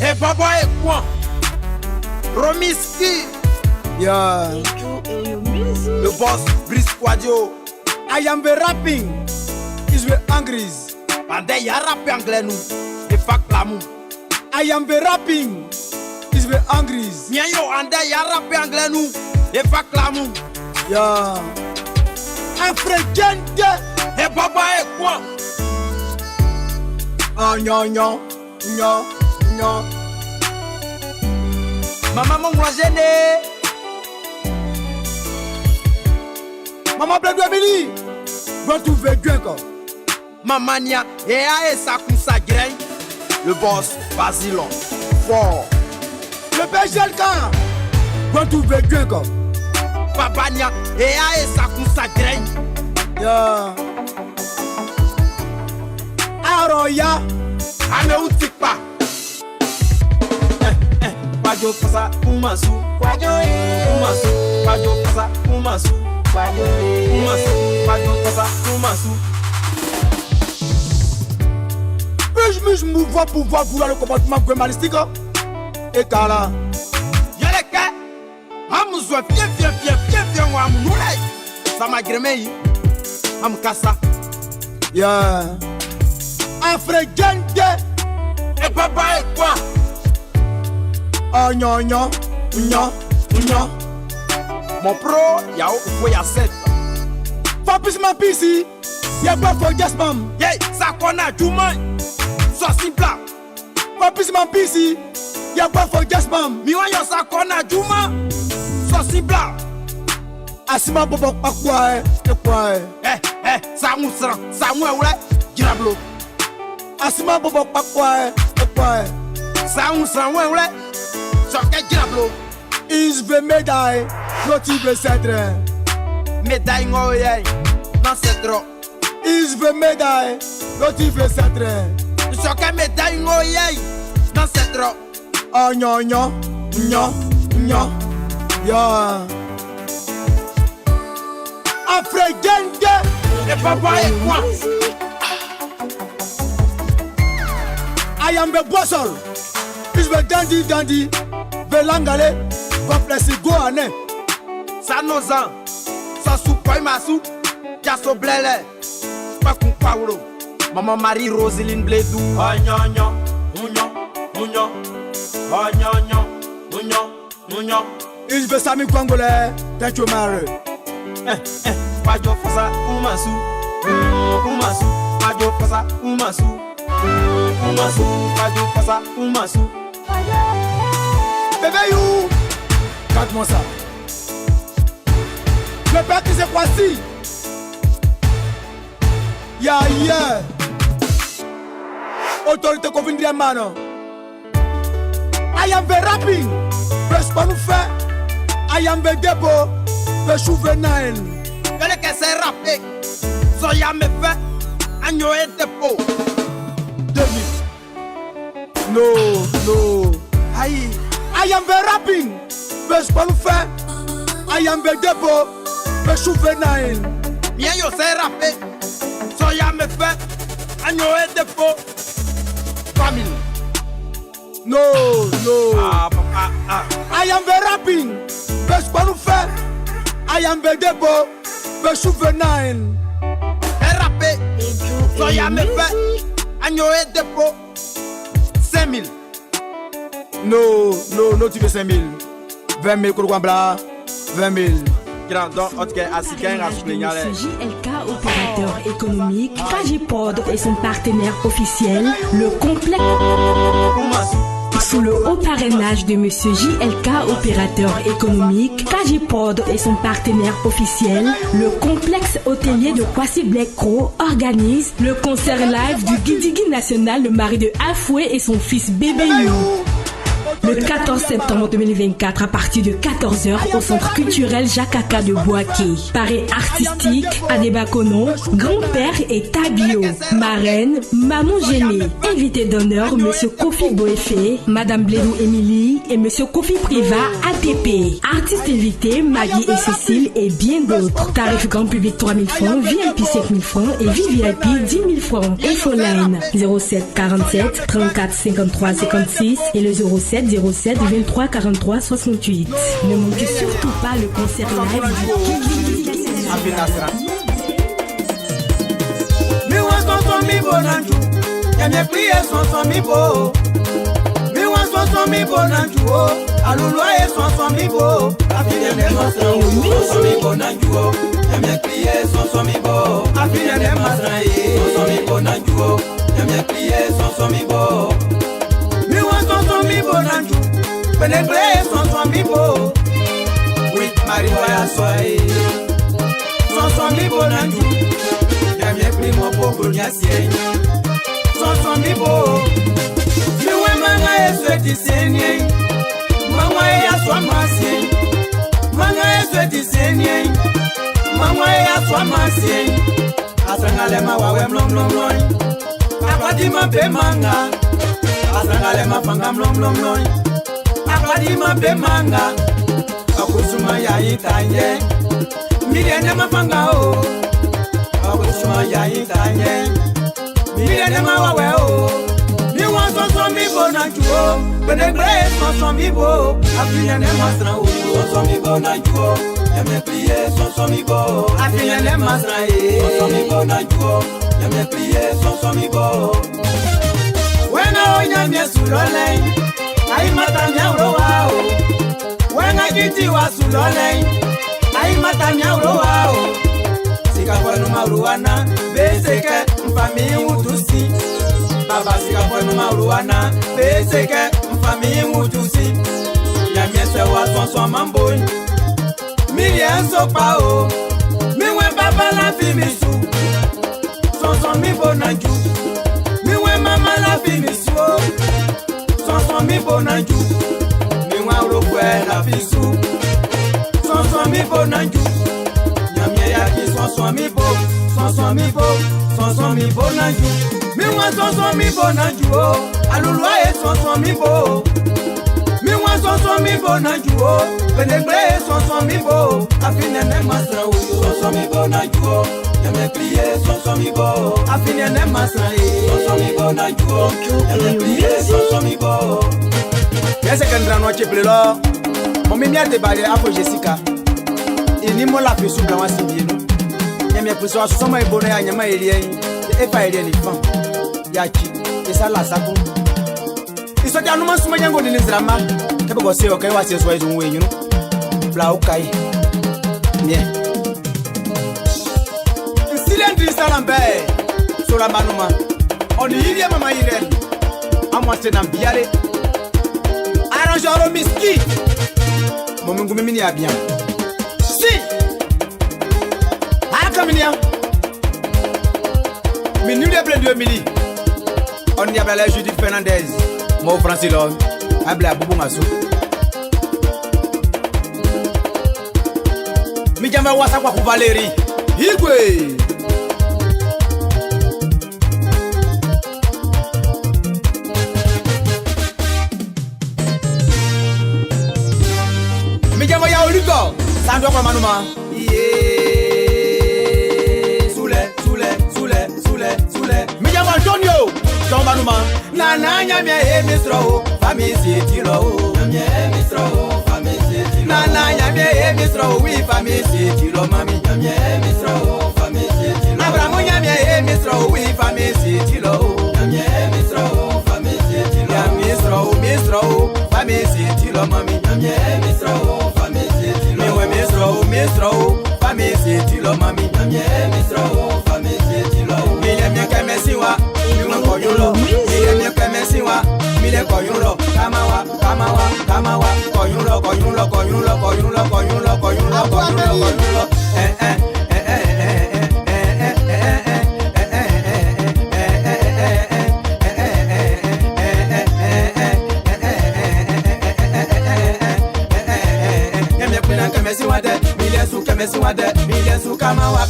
Et Baba et quoi? Romiski. Yeah. Le boss Brice Quadio. I am the rapping. Is the angries. Pendant y'a rappé anglais nous. Et fac l'amour. I am the rapping. Is the angries. Mien yo ande y'a rappé anglais nous. Et fac l'amour. Yeah. Africain. Et Baba et quoi? Oh non non. Non. Non. Maman m'a gêné. Maman plein de Amélie. Va trouver Dieu encore. Maman nia et a sa sa grain. Le boss Basilon. Fort. Le PGLK. Va trouver Dieu encore. Papa nia et a sa grain. Yeah. Aroya. Ame outik pa. Quadio passa umasu. Quadio umasu. Quadio passa umasu. Quadio umasu. Quadio passa umasu. Je me vois pour voir le comportement grammaristique. Et Kala. Y'a que Amouzo viens ou Amounoulay. Ça m'a grémé. Am Kassa. Yeah. Africain. Et papa et quoi? Oh non non. Non. Non. Mon pro, y'a où y'a 7. Papis ma pisi. Y'a pas for Jasmine. Yay, ça qu'on a du mal. Soit si plat. Papis ma pisi. Y'a pas for Jasmine. Miwa yo ça qu'on a du mal. Soit si plat. Asima bobo pa quoi et quoi. Ça moussera. Ça moussera. Girablo. Asima bobo pa quoi et quoi. Ça moussera. Choquet girablo. Is the médaille. Motive cèdre. Médaille ngoye. Non c'est trop. Is the médaille. Motive cèdre. Choquet médaille ngoye. Non c'est trop. Oh non non. Non. Non. Yeah. Africain. Et papa et quoi? I am the bossol. Is the dandy. Velangale. Complexe go ane. Ça nos ans. Ça soupe ma soupe. Y'a so blele. Pas qu'on paulo. Maman Marie Roseline Bledou. Oh nyon. Mounyon. Oh nyon. Is the Sami Congolais. Thank you, Mary. Quadio fasa umasu. Quadio fasa umasu. Quadio fasa umasu. Bébé you. Garde-moi ça. Le père qui c'est quoi si? Yeah. Autorité qu'on vient de mano. I am the rapping. Presse pas nous faire. I am the dépôt. The juvenile. Quel que c'est rappé. Soya me fait. Agno et dépôt. 2000. No. Aïe. I am the rapping. Presse pas nous faire. I am the dépôt. The juvenile. Bien yo c'est rappé. Soya me fait. Agno et dépôt. Famille. No. I am the rapping. Presse pas nous faire. I am the dépôt. The juvenile. C'est rappé. Soya me fait. Agno et dépôt. 5000. No, tu veux 5000. 20 000 Kourouambla. 20 000. Grandon, JLK, opérateur économique, Kajipod et son partenaire officiel, le complexe. Sous le haut parrainage de Monsieur JLK, opérateur économique, Kajipod et son partenaire officiel, le complexe hôtelier de Kwasi Black Crow organise le concert live du Guidigui National, le mari de Afoué et son fils Bébé You. le 14 septembre 2024 à partir de 14h au Centre culturel Jacques Aka de Boaké. Paré artistique, Adeba Kono, grand-père et Tabio. Marraine, Maman Géné. Invité d'honneur, Monsieur Kofi Boefé, Madame Blédou Émilie et Monsieur Kofi Priva ATP. Artistes invités, Maggie et Cécile et bien d'autres. Tarif grand public 3 000 francs, VIP 5 000 francs et VIP 10 000 francs. Infoline 07 47 34 53 56 et le 07 07 23 43 68. Ne manquez surtout pas le concert live du oui, Marie-Voya soye Sonson mi bonanju Yamye primo popo nyasien Sonson mi bo Miwe manga esweti senye Mama aswa masien Manga esweti senye Mama aswa masien Asangale ma wawe mlom mlom loy Akwadi ma be manga Asangale ma fanga mlom mlom loy Akwadi ma be manga Akusuma ya itanye Miliane mafanga o Akusuma ya itanye Miliane mawawe o Mi wanso mi bonanju o Benegre sonso mi bo Afiliane masra o Sonso mi bonanju o Yame priye sonso mi bo Afiliane masra e Sonso mi bonanju o Yame priye sonso mi bo Wena o nyamye sulole Ai mata nyawro wa o Wena kiti wa sulole Ai mata nyawro wa o Sika kwenu mauruana Beseke mfami utusi Baba sika kwenu mauruana Beseke mfami utusi Yamiese wa sonso mamboni Milienso pa o Miwe baba la fi misu Sonso mi bonanju Miwe mama la fi misu Sonso mi bonanju Miwe urokwe la fi su Sonso mi bonanju Nyamye yaki sonso mi bo Sonso mi bo Sonso mi bonanju Miwe sonso mi bonanju o Aluluwa e sonso mi bo Miwe sonso mi bonanju o Benegre sonso mi bo Afinene masra o Sonso mi bonanju o Yame priye sonso mi bo Afinene masra e Sonso mi bonanju o Yame priye sonso mi bo Yese kendra no cheplelo Momi miate bale afo Jessica Ini mo la pesu bla wasimbi no Yame pesu aso somo ebono ya nyama elie Efa elie ni fan Yaki esa la sako Iso ti anu masuma nyango ni nzrama Kebe go se o kai wase so ezo wenyu no Bla o kai Bien Silendri salambe Sora manuma Oni ilie mama irel Amwase na biare Arrangeur miski Momungu mimi ni abia Si Akaminia Minu de plein de mili On y a la Judith Fernandez Mo Francilo Abla Boubou Massou Mi jamba wasa kwa Valérie Igwe Mi jamba ya Olugo Sando kwa manuma Mi jamba Antonio Don manuma Nana nyamye emisro Famisi tilo Nyamye emisro Famisi tilo Nana nyamye emisro Oui famisi tilo mami Nyamye emisro Famisi tilo Abramu nyamye emisro Oui famisi tilo Nyamye emisro Famisi tilo Misro Famisi tilo mami Nyamye emisro Famisi tilo Miwe misro Famisi tilo mami Nyamye emisro Famisi tilo Mile mieke mesiwa Miwe koyulo Mile mieke mesiwa Mile koyulo Kamawa Koyulo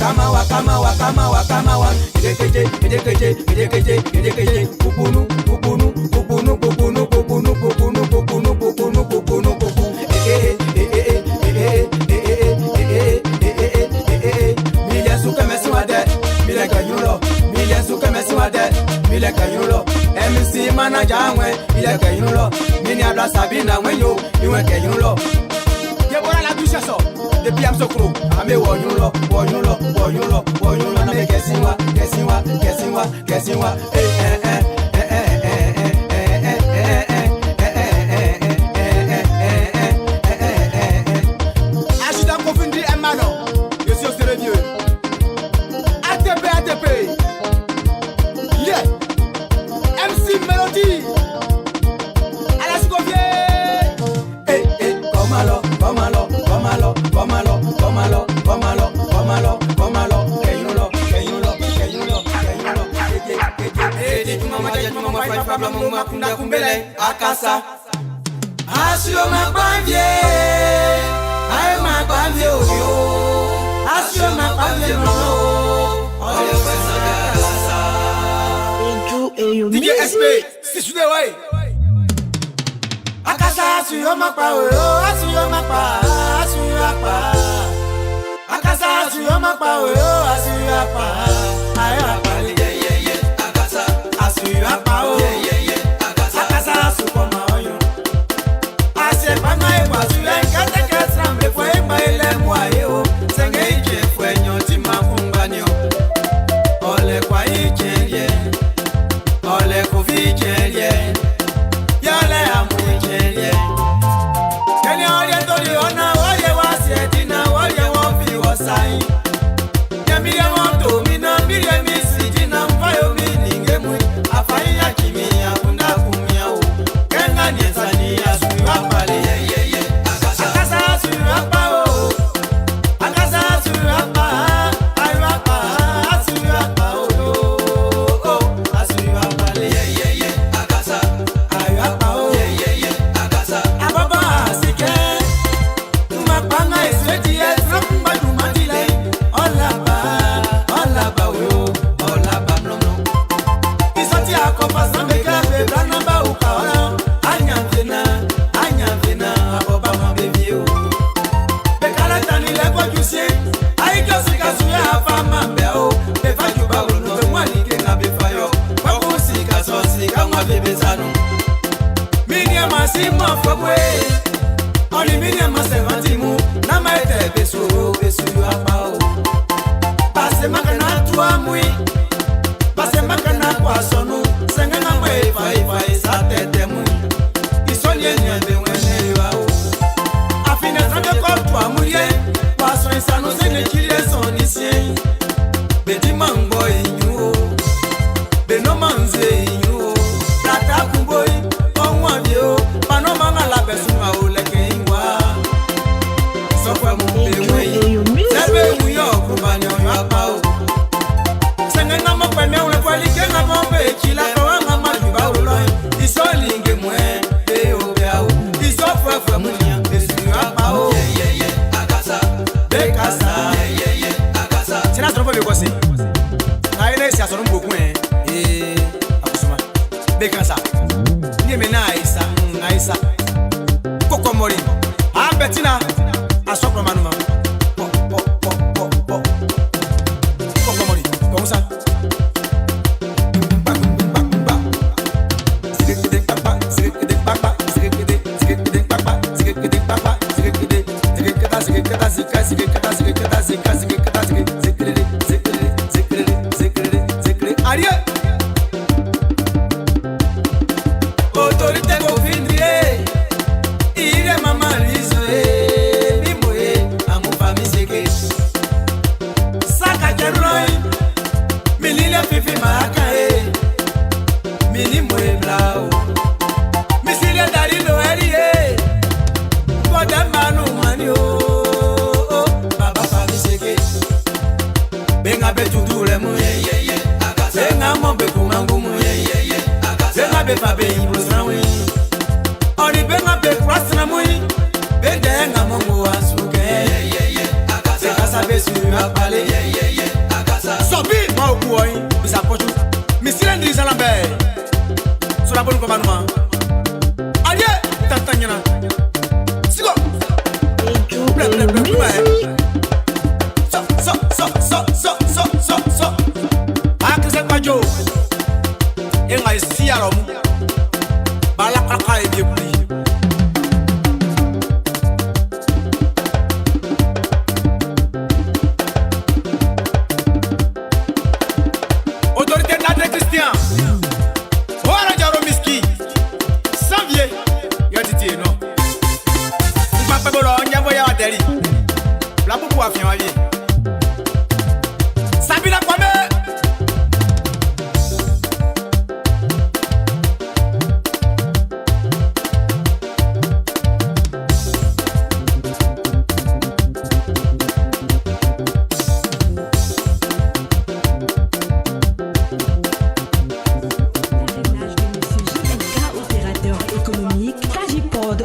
wakama wakama wakama wakama wa edekeje edekeje edekeje edekeje kupunu kupunu kupunu kupunu kupunu kupunu kupunu kupunu kupunu kupunu Mille suka mesi wade mille kanyulo mille suka mesi wade mille kanyulo MC manager anwe mille kanyulo mini abla sabina wenyo iwe kanyulo Yebora la douche so depuis am sokro ame wonyulo wonyulo wonyulo wonyulo na me kesiwa kesiwa kesiwa kesiwa Ajuda confondre un malon je suis au sérieux ATP ATP yeah MC Melody à la Scovier Komalo komalo komalo komalo komalo komalo komalo komalo kayulo kayulo kayulo kayulo keje mama fabla mama kunda kumbele akasa asio mabavie ay mabavie oyo asio mabavie no oyo pesa akasa DJ SP si sude way Akasa asio mapa oyo asio mapa asio apa Akasa asio mapa oyo asio apa ay apa Akasa asio apa oyo Akasa asio koma oyo Ase pana e wasu enkate kesambe fwe maile mwayo Senge ije fwe nyoti mafunganyo Ole kwa icherie Ole kuficherie Yale amuicherie Kenya oye tori ona oye wasi etina oye wofi wasai Nyamire woto mina mire misi jina mfayo mininge mwi Afai ya kimi ya kunda kumia u Kenga nyezani ya suyu apale Akasa suyu apa o Akasa suyu apa Ayu apa Suyu apa o Asuyu apale Akasa Ayu apa o Ababa asike Tumapanga esweti esramba dumatile Olaba weo Olaba mlomlo Isoti akopa sambe kabe Branamba ukaora Anyamvena Aboba mabevio Bekala tanile kwa jusie Aikyo sika suya hapa mambeo Befa juba uno Mwalike nga befayo Waku sika sosika mwa bebezano Minya masimo fobwe Oni minya masevantimu Na maete besu yu apao Pase makana tuwa mwi Pase makana kwa sonu Senge na mwe fai sa tete mwi Isonye nyembe wene wao Afine trake kwa tuwa mwiye Paso insano sene kilie soni siye Bedi mango inyu Beno manze inyu Plata kumboi Onwavyo Pano manga la besunga uleke ingwa Sokwe mumbewe Sebe uyo kubanyo yapao Senge nga mokpeme ule kwa like nga bombe Chila kwa nga majuba uloi Isolinge mwe Beo beau Isofwe munya Besu yapao Akasa Bekasa Sina soropo bekwasi Na ile si asoron bokwen Akusuma Bekasa Nieme na Aisa Koko mori Betina Asopro manuma Koko mori Komusa Autorité confindrie Ire mama lizo Bimbo Amu fami seke Saka keroi Milile fifi maaka Mili mwe blao Misile darilo erie Koda manu mani Baba fami seke Benga betudule mwe Benga mombe kumangu mwe Benga befabe imbrosrawe Oni benga be krasna mwe Benga mongo asuke Seka sabe su apale sabon ko manuma. Allez, tatanyana. Sigo. Ble ble ble ble. So. Akse kwajo. Enga isi arom. Bala kaka e biebuli. Autorité d'André Christian. Voilà Jaro Miski. Sanvier. Yotiti non. M'papa bolo nyavoya adeli. La poukou afien wa vie. Sabina Kwame.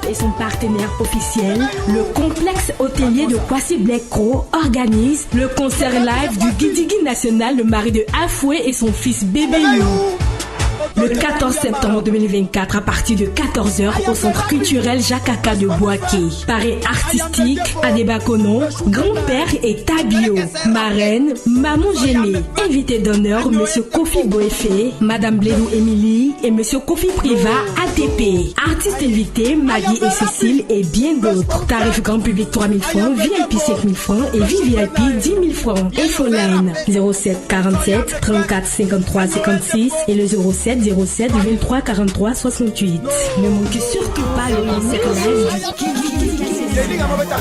Et son partenaire officiel, le complexe hôtelier de Kwasi Black Crow organise le concert live du Guidigui National, le mari de Afoué et son fils Bébé You. Le 14 septembre 2024 à partir de 14h au centre culturel Jakaka de Boaké. Paré artistique, Adebakono, grand-père et Tabio. Marraine, Maman Géné. Invité d'honneur, Monsieur Kofi Boefé, Madame Blédou Émilie et Monsieur Kofi Priva ATP. Artistes invités, Maggie et Cécile et bien d'autres. Tarif grand public 3 000 francs, VIP 5 000 francs et VIP 10 000 francs. Infoline 07 47 34 53 56 et le 07 23 43 68. Ne manquez surtout pas le concert live du Guidigui National.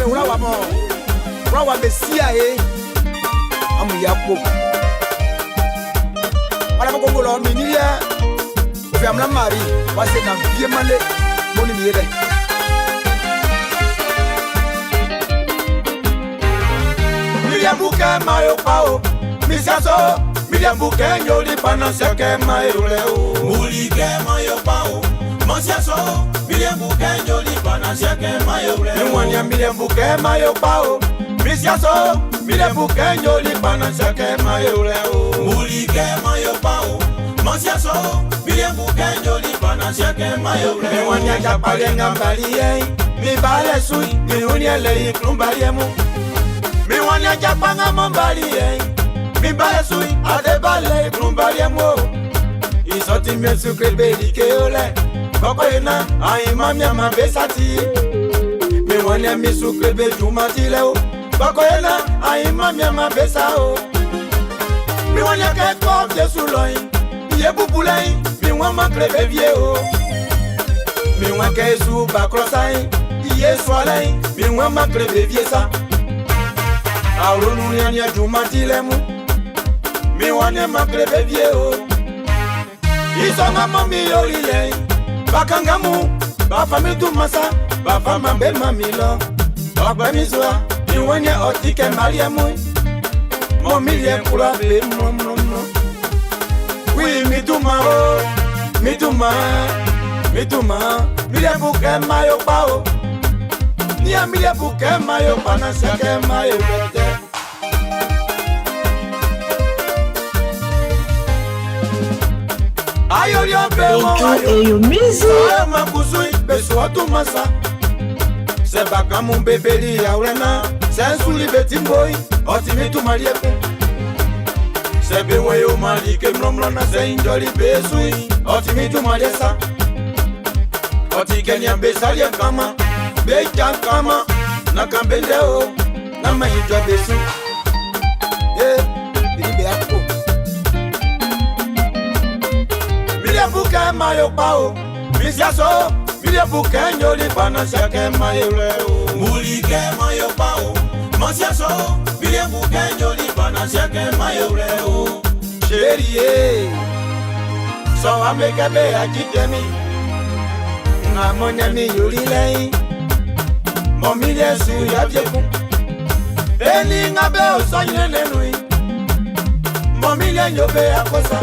Miliam bouquet yoli pendant chaque maïouleo. Moulike maïo pao. Monsiaso. Miliam bouquet yoli pendant chaque maïouleo. Mouania miliam bouquet maïo pao. Monsiaso. Miliam bouquet yoli pendant chaque maïouleo. Moulike maïo pao. Monsiaso. Miliam bouquet yoli pendant chaque maïouleo. Mouania japalenga balien. Mi bale sui. Mi unia lei klumbaliemu. Mi wania japanga mombalien. Mi bale sui, ade bale, plumbalia mo. Isoti mi sucre belike ole. Koko ena, aima mi ama besati. Mi wane mi sucre be jumati leo. Koko ena, aima mi ama besao. Mi wane ke kof de suloi. Ye bubulai, mi wama krebe vieo. Mi wane su bakrosai. Ye swalai, mi wama krebe viesa. Auronu nyanya jumati lemu. Mi wane makrebe vieo. Isonga mami yorile. Bakangamu. Bafami tumasa. Bafama be mamilo. Bakba mizwa. Mi wane otike mariamu. Momilie kula be mno. Oui mituma o. Mituma. Milie buke mayo pao. Nia milie buke mayo pana seke mayo bete. Ayo music. Makusui beswa tumasa. Sebaka mon bébé ya urena. Sensuli betimboy. Otimi tumalieku. Sebe wayo malike mlomlona se injoli besui. Otimi tumaliesa. Otikenya besalia kama. Beja kama. Nakambendeo. Nama hijwa besu. Bilibe ako. Milia buke mayo pao. Misiaso. Milia buke nyoli pana shake mayo leo. Mulike mayo pao. Masiaso. Milia buke nyoli pana shake mayo leo. Chérie. So amekebe akitemi. Ngamonya mi yuli lei. Momilie su ya vieku. Eli ngabe osanye nenui. Momilie nyobe akosa.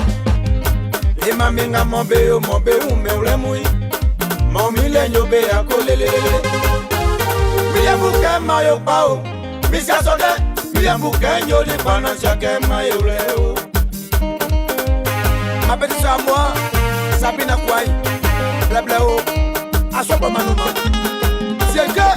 Ema minga mobe ume ulemui. Momilie nyobe akolelele. Milia buke mayo pao. Misia sode. Milia buke nyoli pana shake mayo leo. Ma petite soeur à moi, Sabina Kouaï. blé oh aso pa manuma c'est que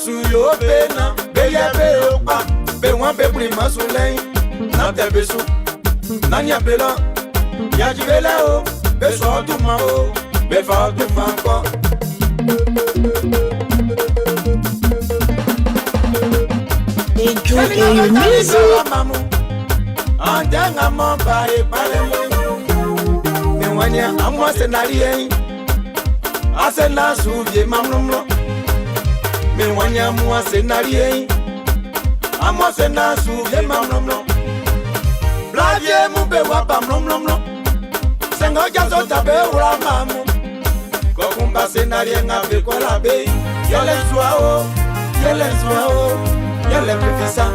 Suyo bena, beye be opa, be wan be prima soleil, na te besu, na nya bela, ya jibela o, be so tu ma o, be fa tu ma ko. Enjoy music. Andanga mamba e pale mu, me wanya amwa senari asena suvie mamnomno. Me wanya mua senari amwa sena suvie mamnomno. Blavie mu be wapa mamnomno. Sengo jaso tabe ura mamu. Kokumba senari ngabe kola be. Yele zwao, yele pefisa.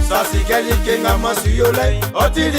Sasi keli kenga masu yole. Otili